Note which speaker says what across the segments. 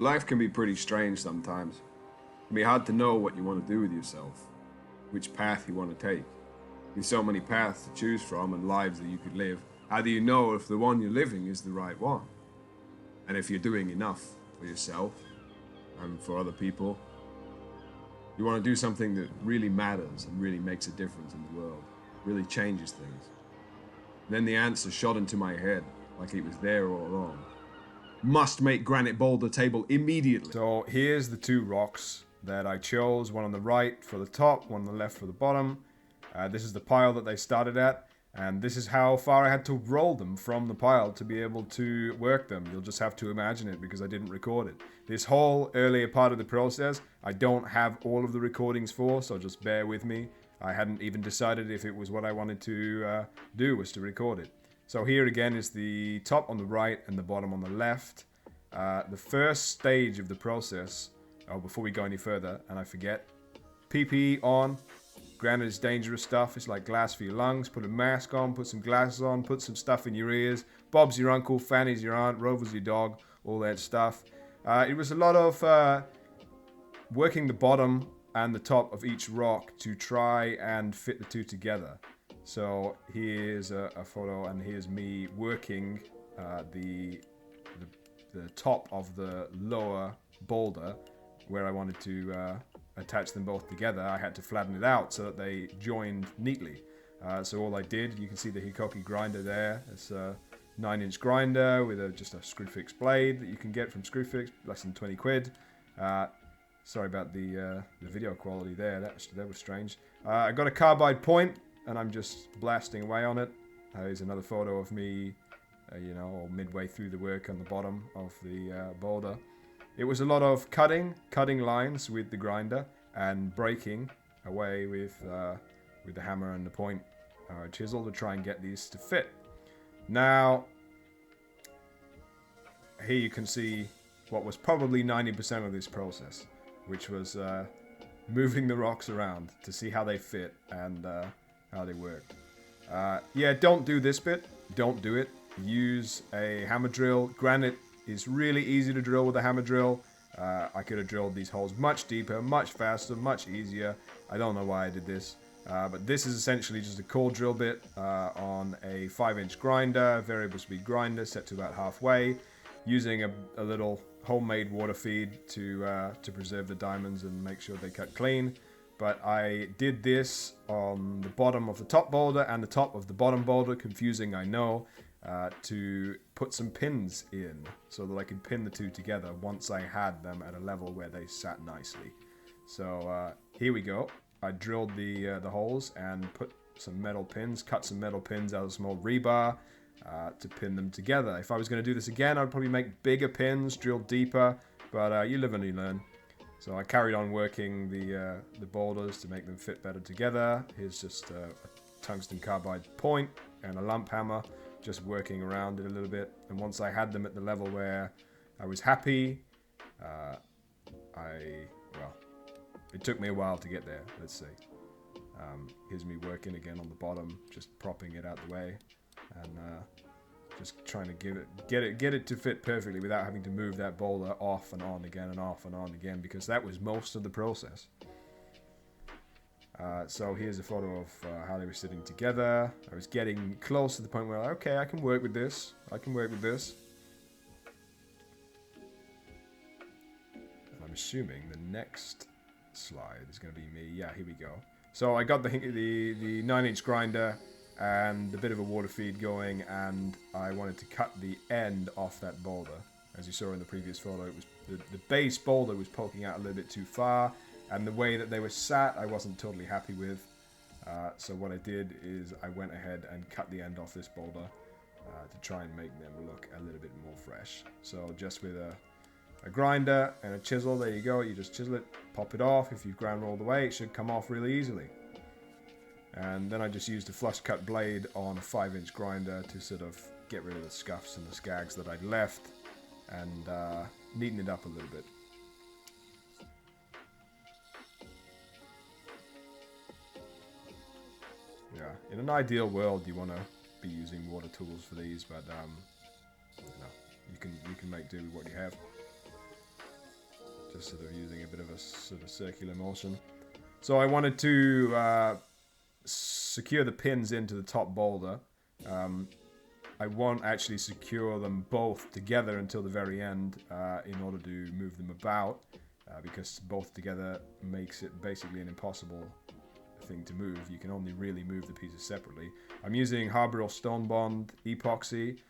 Speaker 1: Life can be pretty strange sometimes. It can be hard to know what you want to do with yourself, which path you want to take. With so many paths to choose from and lives that you could live, how do you know if the one you're living is the right one? And if you're doing enough for yourself and for other people? You want to do something that really matters and really makes a difference in the world, really changes things. And then the answer shot into my head like it was there all along. Must make granite boulder table immediately.
Speaker 2: So here's the two rocks that I chose, one on the right for the top, one on the left for the bottom. This is the pile that they started at, and this is how far I had to roll them from the pile to be able to work them. You'll just have to imagine it because I didn't record it. This whole earlier part of the process, I don't have all of the recordings for, so just bear with me. I hadn't even decided if it was what I wanted to do, was to record it. So here again is the top on the right and the bottom on the left. The first stage of the process, before we go any further, and I forget, PPE on. Granted, it's dangerous stuff. It's like glass for your lungs. Put a mask on, put some glasses on, put some stuff in your ears. Bob's your uncle, Fanny's your aunt, Rover's your dog, all that stuff. It was a lot of working the bottom and the top of each rock to try and fit the two together. So here's a photo, and here's me working the top of the lower boulder where I wanted to attach them both together. I had to flatten it out so that they joined neatly. So all I did, you can see the Hikoki grinder there. It's a 9-inch grinder with just a Screwfix blade that you can get from Screwfix, less than 20 quid. Sorry about the video quality there, that was strange. I got a carbide point, and I'm just blasting away on it. Here's another photo of me, all midway through the work on the bottom of the boulder. It was a lot of cutting lines with the grinder and breaking away with the hammer and the point chisel to try and get these to fit. Now, here you can see what was probably 90% of this process, which was moving the rocks around to see how they fit and how they work. Yeah, don't do this bit. Don't do it. Use a hammer drill. Granite is really easy to drill with a hammer drill. I could have drilled these holes much deeper, much faster, much easier. I don't know why I did this. But this is essentially just a core drill bit on a 5-inch grinder, variable speed grinder set to about halfway, using a little homemade water feed to preserve the diamonds and make sure they cut clean. But I did this on the bottom of the top boulder and the top of the bottom boulder, confusing I know, to put some pins in so that I could pin the two together once I had them at a level where they sat nicely. So here we go. I drilled the holes and put some metal pins, cut some metal pins out of some old rebar to pin them together. If I was going to do this again, I'd probably make bigger pins, drill deeper, but you live and you learn. So I carried on working the boulders to make them fit better together. Here's just a tungsten carbide point and a lump hammer, just working around it a little bit. And once I had them at the level where I was happy, it took me a while to get there. Let's see. Here's me working again on the bottom, just propping it out the way, and just trying to get it to fit perfectly without having to move that boulder off and on again and off and on again, because that was most of the process. So here's a photo of how they were sitting together. I was getting close to the point where, okay, I can work with this. And I'm assuming the next slide is going to be me. Yeah, here we go. So I got the 9-inch grinder and a bit of a water feed going, and I wanted to cut the end off that boulder. As you saw in the previous photo, it was the base boulder was poking out a little bit too far, and the way that they were sat, I wasn't totally happy with. So what I did is I went ahead and cut the end off this boulder to try and make them look a little bit more fresh. So just with a grinder and a chisel, there you go. You just chisel it, pop it off. If you've ground all the way, it should come off really easily. And then I just used a flush cut blade on a 5-inch grinder to sort of get rid of the scuffs and the skags that I'd left and neaten it up a little bit. Yeah, in an ideal world, you want to be using water tools for these, but you can make do with what you have. just sort of using a bit of a sort of circular motion. So I wanted to secure the pins into the top boulder. I won't actually secure them both together until the very end in order to move them about, because both together makes it basically an impossible thing to move. You can only really move the pieces separately. I'm using Harbor Stone Bond epoxy.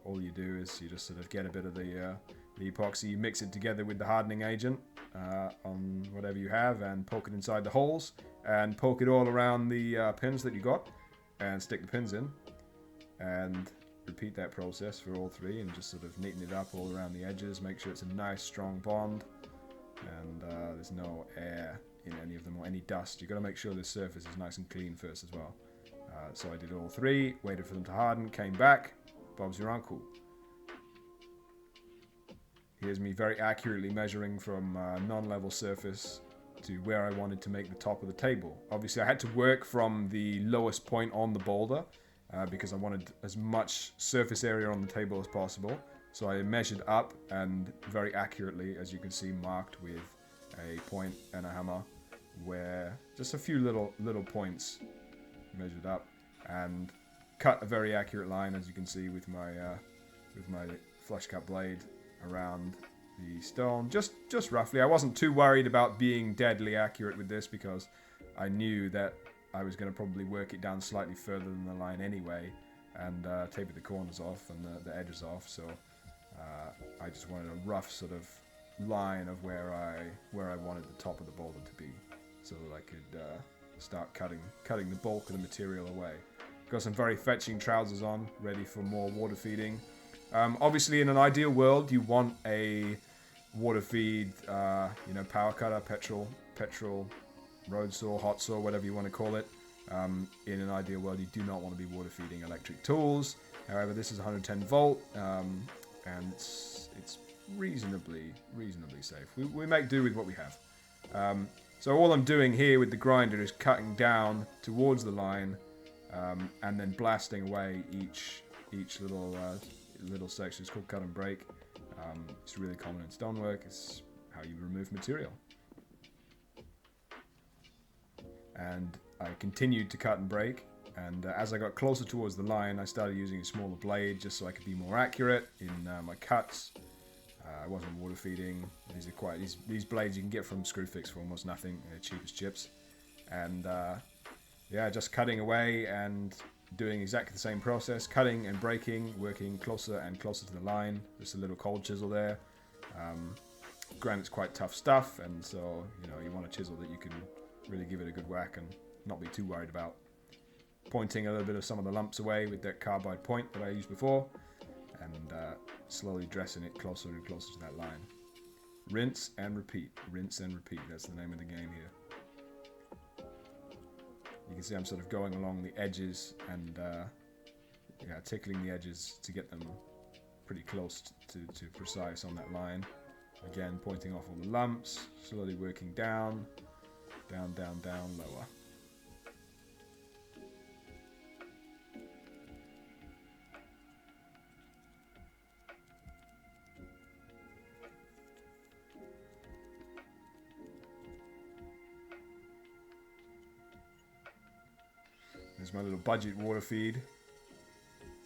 Speaker 2: All you do is you just sort of get a bit of the epoxy, you mix it together with the hardening agent on whatever you have, and poke it inside the holes, and poke it all around the pins that you got, and stick the pins in, and repeat that process for all three, and just sort of neaten it up all around the edges, make sure it's a nice strong bond, and there's no air in any of them or any dust. You've got to make sure the surface is nice and clean first as well. So I did all three, waited for them to harden, came back, Bob's your uncle. Here's me very accurately measuring from non-level surface to where I wanted to make the top of the table. Obviously I had to work from the lowest point on the boulder because I wanted as much surface area on the table as possible. So I measured up and very accurately, as you can see, marked with a point and a hammer, where just a few little points measured up, and cut a very accurate line, as you can see, with my flush cut blade around the stone, just roughly. I wasn't too worried about being deadly accurate with this because I knew that I was going to probably work it down slightly further than the line anyway, and taper the corners off and the edges off. So I just wanted a rough sort of line of where I wanted the top of the boulder to be, so that I could start cutting the bulk of the material away. Got some very fetching trousers on, ready for more water feeding. Obviously, in an ideal world, you want a water feed, power cutter, petrol, road saw, hot saw, whatever you want to call it. In an ideal world, you do not want to be water feeding electric tools. However, this is 110 volt, and it's reasonably safe. We make do with what we have. So all I'm doing here with the grinder is cutting down towards the line, and then blasting away each little section. It's called cut and break. It's really common in stonework. It's how you remove material. And I continued to cut and break, and as I got closer towards the line, I started using a smaller blade just so I could be more accurate in my cuts. I wasn't water feeding. These blades you can get from Screwfix for almost nothing. They're cheap as chips. And just cutting away and doing exactly the same process, cutting and breaking, working closer and closer to the line. Just a little cold chisel there. Granite's quite tough stuff, and so you want a chisel that you can really give it a good whack and not be too worried about. Pointing a little bit of some of the lumps away with that carbide point that I used before, and slowly dressing it closer and closer to that line. Rinse and repeat. Rinse and repeat. That's the name of the game here. You can see I'm sort of going along the edges and tickling the edges to get them pretty close to precise on that line. Again, pointing off all the lumps, slowly working down, lower. There's my little budget water feed.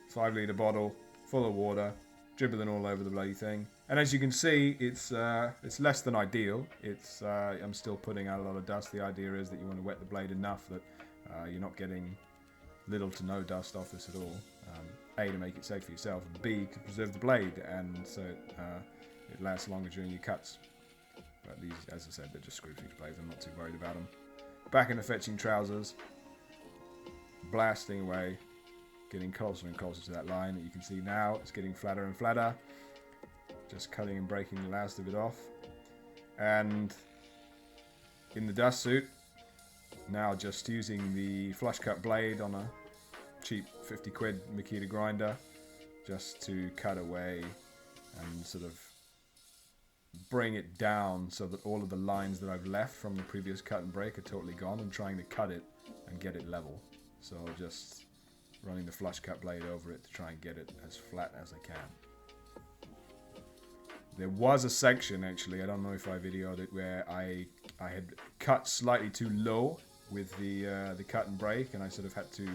Speaker 2: 5 litre bottle, full of water, dribbling all over the bloody thing. And as you can see, it's less than ideal. I'm still putting out a lot of dust. The idea is that you want to wet the blade enough that you're not getting little to no dust off this at all. A, to make it safe for yourself, and B, to preserve the blade, and so it lasts longer during your cuts. But these, as I said, they're just Screwfix blades. I'm not too worried about them. Back in the fetching trousers, blasting away, getting closer and closer to that line that you can see now. It's getting flatter and flatter. Just cutting and breaking the last of it off. And in the dust suit, now just using the flush cut blade on a cheap 50 quid Makita grinder, just to cut away and sort of bring it down so that all of the lines that I've left from the previous cut and break are totally gone, and trying to cut it and get it level. So just running the flush cut blade over it to try and get it as flat as I can. There was a section, actually, I don't know if I videoed it, where I had cut slightly too low with the cut and break, and I sort of had to,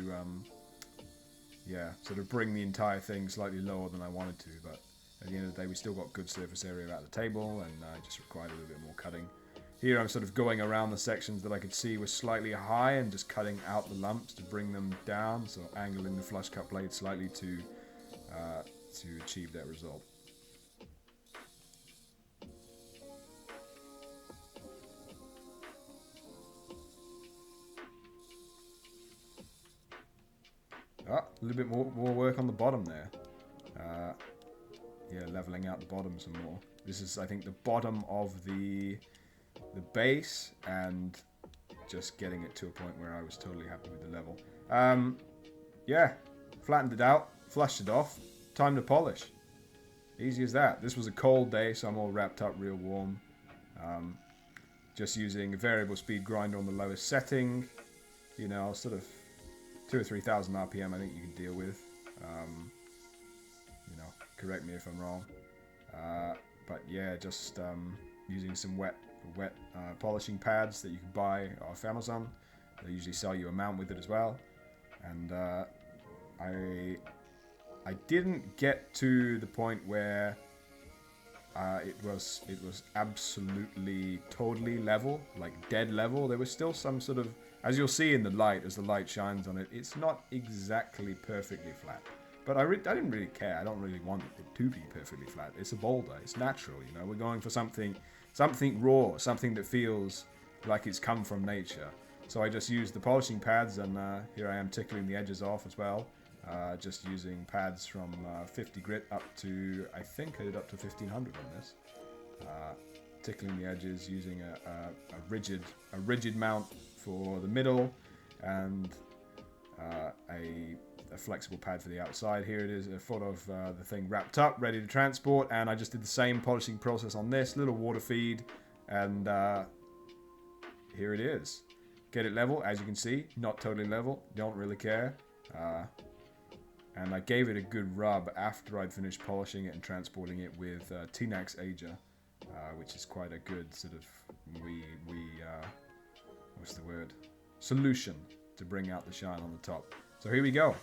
Speaker 2: yeah, sort of bring the entire thing slightly lower than I wanted to, but at the end of the day, we still got good surface area at the table, and I just required a little bit more cutting. Here I'm sort of going around the sections that I could see were slightly high and just cutting out the lumps to bring them down, so angling the flush cut blade slightly to achieve that result. A little bit more work on the bottom there. Yeah, leveling out the bottom some more. This is, I think, the bottom of the base, and just getting it to a point where I was totally happy with the level. Yeah, flattened it out, flushed it off, time to polish. Easy as that. This was a cold day, so I'm all wrapped up real warm. Just using a variable speed grinder on the lowest setting. You know, sort of 2,000 or 3,000 RPM I think you can deal with. You know, correct me if I'm wrong. But yeah, just using some wet polishing pads that you can buy off Amazon. They usually sell you a mount with it as well. And I didn't get to the point where it was absolutely totally level, like dead level. There was still some sort of, as you'll see in the light, as the light shines on it, it's not exactly perfectly flat. But I didn't really care. I don't really want it to be perfectly flat. It's a boulder. It's natural, you know. We're going for something raw, something that feels like it's come from nature. So I just used the polishing pads, and here I am tickling the edges off as well. Just using pads from 50 grit up to, I think I did up to 1500 on this. Tickling the edges using a rigid mount for the middle, and a flexible pad for the outside. Here it is, a photo of the thing wrapped up, ready to transport, and I just did the same polishing process on this, little water feed, and here it is. Get it level, as you can see, not totally level, don't really care. And I gave it a good rub after I'd finished polishing it and transporting it with Tinax Aja, which is quite a good sort of what's the word? Solution to bring out the shine on the top. So here we go.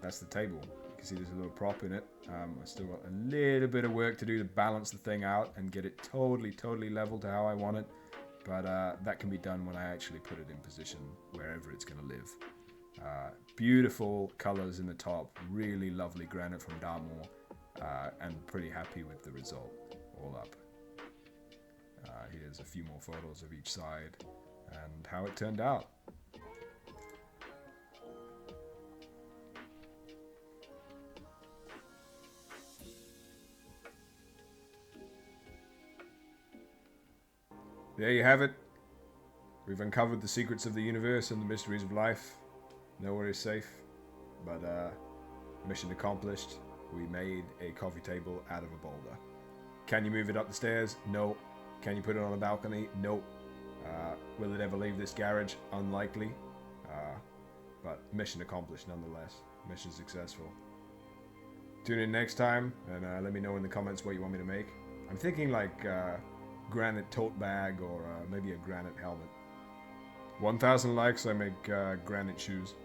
Speaker 2: That's the table. You can see there's a little prop in it. I still got a little bit of work to do to balance the thing out and get it totally level to how I want it. But that can be done when I actually put it in position wherever it's going to live. Beautiful colors in the top, really lovely granite from Dartmoor, and pretty happy with the result all up. Here's a few more photos of each side and how it turned out. There you have it. We've uncovered the secrets of the universe and the mysteries of life. Nowhere is safe, but mission accomplished. We made a coffee table out of a boulder. Can you move it up the stairs? No. Can you put it on a balcony? No. Will it ever leave this garage? Unlikely. But mission accomplished nonetheless. Mission successful. Tune in next time and let me know in the comments what you want me to make. I'm thinking like granite tote bag or maybe a granite helmet. 1,000 likes, I make granite shoes.